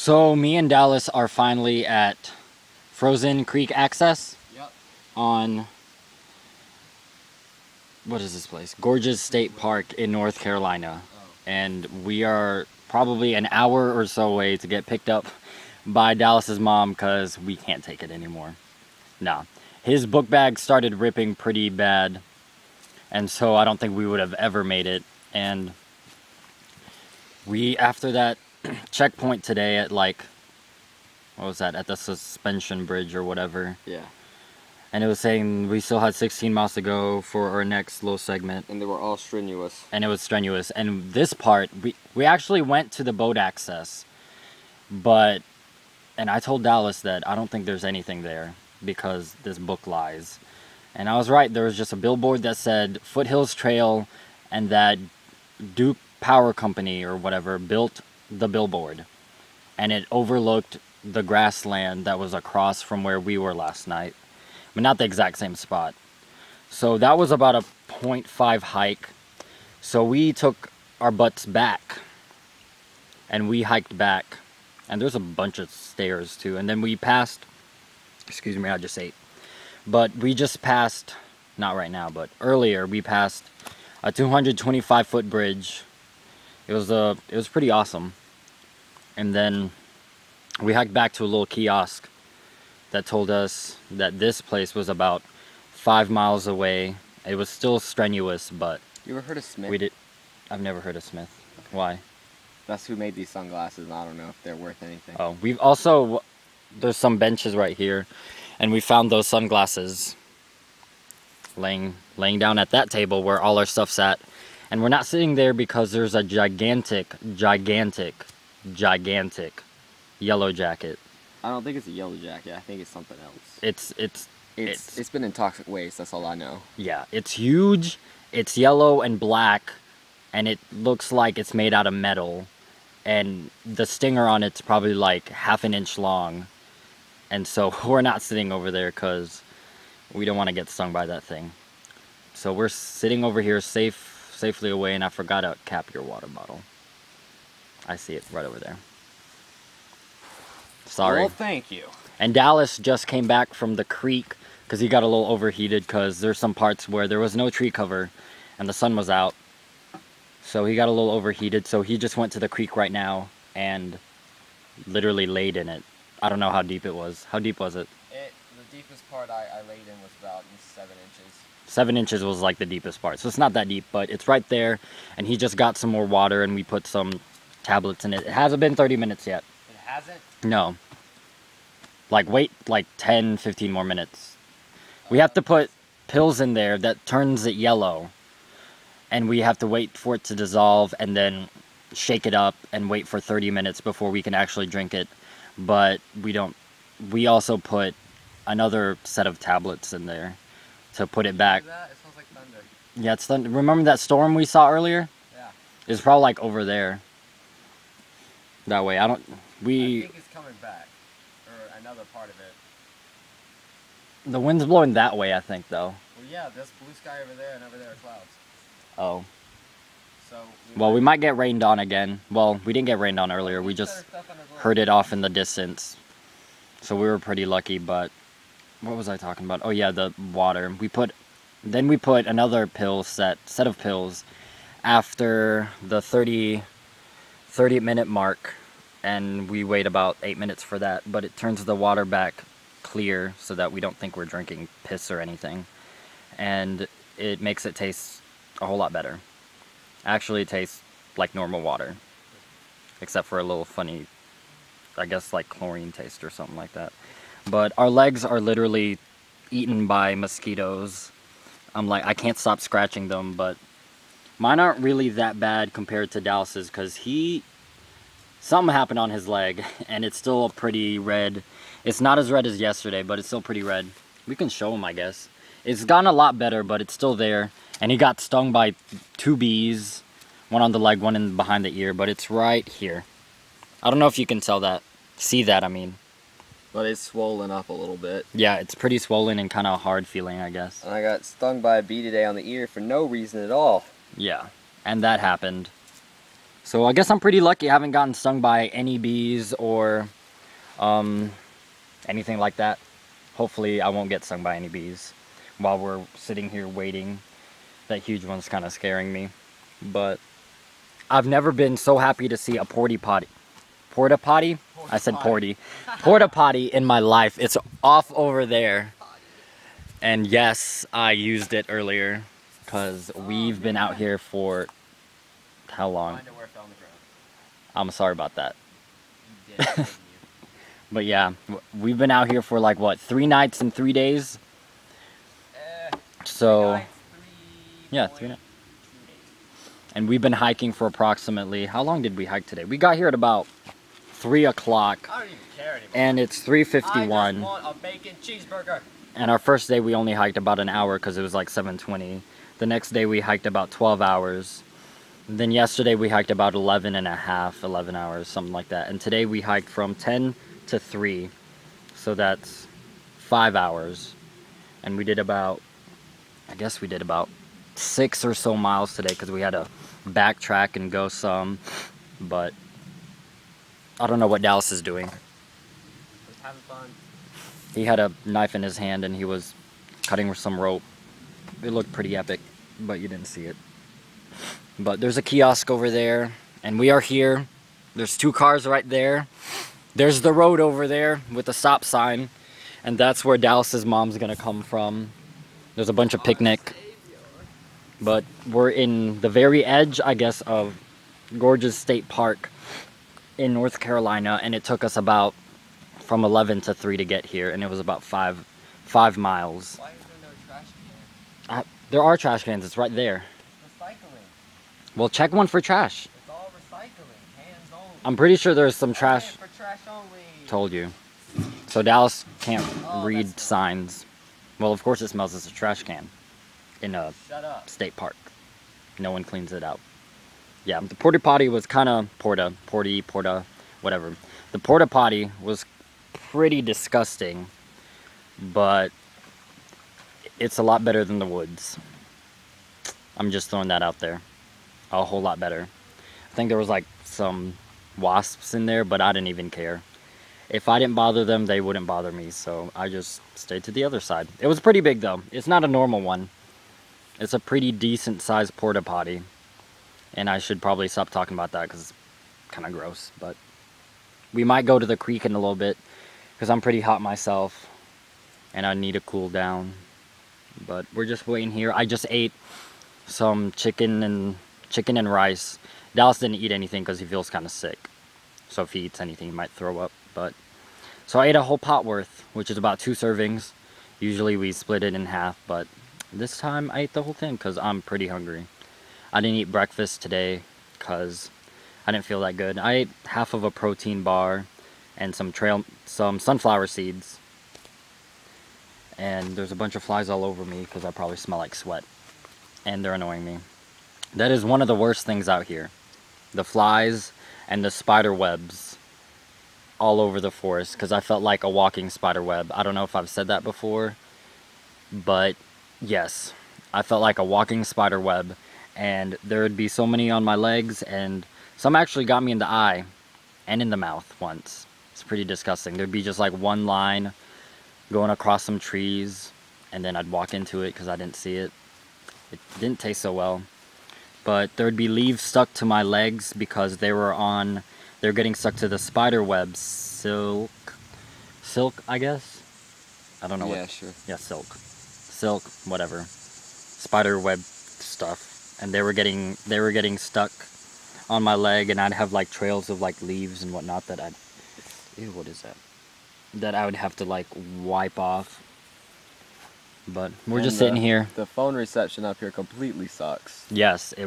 So me and Dallas are finally at Frozen Creek Access. Yep. On, what is this place? Gorgeous State Park in North Carolina. Oh. And we are probably an hour or so away to get picked up by Dallas's mom because we can't take it anymore. Nah. His book bag started ripping pretty bad, and so I don't think we would have ever made it. And we, after that checkpoint today at like, what was that, at the suspension bridge or whatever, Yeah. and it was saying we still had 16 miles to go for our next little segment, And they were all strenuous. and it was strenuous. And this part, we actually went to the boat access, but, and I told Dallas that I don't think there's anything there because this book lies. And I was right. There was just a billboard that said Foothills Trail, and that Duke Power Company or whatever built the billboard, and it overlooked the grassland that was across from where we were last night, but not the exact same spot. So that was about a 0.5 hike. So we took our butts back, and we hiked back, and there's a bunch of stairs too. And then we passed, excuse me, I just ate. But we just passed, not right now, but earlier we passed a 225-foot bridge. It was pretty awesome. And then we hiked back to a little kiosk that told us that this place was about 5 miles away. It was still strenuous, but You ever heard of Smith? we did. I've never heard of Smith. Why? That's who made these sunglasses, and I don't know if they're worth anything. Oh, we've also, there's some benches right here, and we found those sunglasses laying down at that table where all our stuff's at. And we're not sitting there because there's a gigantic yellow jacket. I don't think it's a yellow jacket. I think it's something else. It's It's been in toxic waste. That's all I know. yeah, it's huge. It's yellow and black, and it looks like it's made out of metal. And the stinger on it's probably like half an inch long. And so we're not sitting over there because we don't want to get stung by that thing. So we're sitting over here safely away, and I forgot to cap your water bottle. I see it right over there. Sorry. Well, thank you. And Dallas just came back from the creek because he got a little overheated because there's some parts where there was no tree cover and the sun was out. So he got a little overheated, so he just went to the creek right now and literally laid in it. I don't know how deep it was. How deep was it? The deepest part I laid in was about 7 inches. 7 inches was like the deepest part. So it's not that deep, but it's right there. And he just got some more water and we put some tablets in it. It hasn't been 30 minutes yet. It hasn't? No. Like, wait like 10, 15 more minutes. We have to put pills in there that turns it yellow. And we have to wait for it to dissolve and then shake it up and wait for 30 minutes before we can actually drink it. But we also put another set of tablets in there to put it back. It smells like thunder. Yeah, it's thunder. Remember that storm we saw earlier? Yeah. It's probably like over there. That way, I think it's coming back. Or another part of it. The wind's blowing that way, I think, though. Well, yeah, there's blue sky over there, and over there are clouds. Oh. So. Well, we might get rained on again. Well, we didn't get rained on earlier. We just heard it off in the distance. So we were pretty lucky, but what was I talking about? Oh yeah, the water. Then we put another set of pills after the 30-minute mark, and we wait about 8 minutes for that, but it turns the water back clear so that we don't think we're drinking piss or anything. And it makes it taste a whole lot better. Actually, it tastes like normal water, except for a little funny, I guess, like chlorine taste or something like that. But our legs are literally eaten by mosquitoes. I can't stop scratching them, but mine aren't really that bad compared to Dallas's because something happened on his leg and it's still pretty red. It's not as red as yesterday, but it's still pretty red. We can show him, I guess. It's gotten a lot better, but it's still there. And he got stung by 2 bees. One on the leg, one in behind the ear, but it's right here. I don't know if you can see that, I mean. But it's swollen up a little bit. Yeah, it's pretty swollen and kind of hard feeling, I guess. And I got stung by a bee today on the ear for no reason at all. Yeah, and that happened. So I guess I'm pretty lucky. I haven't gotten stung by any bees or anything like that. Hopefully I won't get stung by any bees while we're sitting here waiting. That huge one's kind of scaring me. But I've never been so happy to see a porta potty. Porta potty? I said porty. Porta potty in my life. It's off over there. And yes, I used it earlier because we've been out here for how long? Underwear fell on the ground. I'm sorry about that. You did, didn't you? But yeah, we've been out here for like what, 3 nights and 3 days? So, 3 nights, yeah, 3 nights. And we've been hiking for approximately, how long did we hike today? We got here at about 3 o'clock. I don't even care anymore. And it's I just 3:51. want a bacon cheeseburger. And our first day we only hiked about an hour because it was like 7:20. The next day we hiked about 12 hours. Then yesterday we hiked about 11 hours, something like that. And today we hiked from 10 to 3. So that's 5 hours. And we did about, I guess we did about 6 or so miles today because we had to backtrack and go some. But I don't know what Dallas is doing. Just having fun. He had a knife in his hand and he was cutting with some rope. It looked pretty epic, but you didn't see it. But there's a kiosk over there, and we are here. There's 2 cars right there. There's the road over there with the stop sign, and that's where Dallas's mom's gonna come from. There's a bunch of picnic. But we're in the very edge, I guess, of Gorges State Park in North Carolina, and it took us about from 11 to 3 to get here, and it was about 5 miles. Why is there no trash can? There are trash cans, it's right there. Recycling. Well, check one for trash. It's all recycling. Hands only. I'm pretty sure there's some trash. For trash only. Told you. So Dallas can't Oh, read that's signs. Well, of course it smells as a trash can in a Shut up. state park. No one cleans it out. Yeah, the porta potty was kind of porta, whatever. The porta potty was pretty disgusting, but it's a lot better than the woods. I'm just throwing that out there. A whole lot better. I think there was like some wasps in there, but I didn't even care. If I didn't bother them, they wouldn't bother me, so I just stayed to the other side. It was pretty big though. It's not a normal one. It's a pretty decent sized porta potty. And I should probably stop talking about that because it's kind of gross. But we might go to the creek in a little bit because I'm pretty hot myself and I need to cool down. But we're just waiting here. I just ate some chicken and rice. Dallas didn't eat anything because he feels kind of sick. So if he eats anything, he might throw up. But so I ate a whole pot worth, which is about 2 servings. Usually we split it in half, but this time I ate the whole thing because I'm pretty hungry. I didn't eat breakfast today because I didn't feel that good. I ate half of a protein bar and some sunflower seeds. And there's a bunch of flies all over me because I probably smell like sweat. And they're annoying me. That is one of the worst things out here. The flies and the spider webs all over the forest because I felt like a walking spider web. I don't know if I've said that before, but yes, I felt like a walking spider web. And there would be so many on my legs, and some actually got me in the eye and in the mouth once. It's pretty disgusting. There'd be just like one line going across some trees, and then I'd walk into it because I didn't see it. It didn't taste so well. But there would be leaves stuck to my legs because they're getting stuck to the spider web silk, I guess? I don't know what. Yeah, sure. Yeah, silk, whatever. Spider web stuff. And they were getting stuck on my leg, and I'd have like trails of like leaves and whatnot that ew, what is that? That I would have to like wipe off. But we're just sitting here. The phone reception up here completely sucks. Yes, it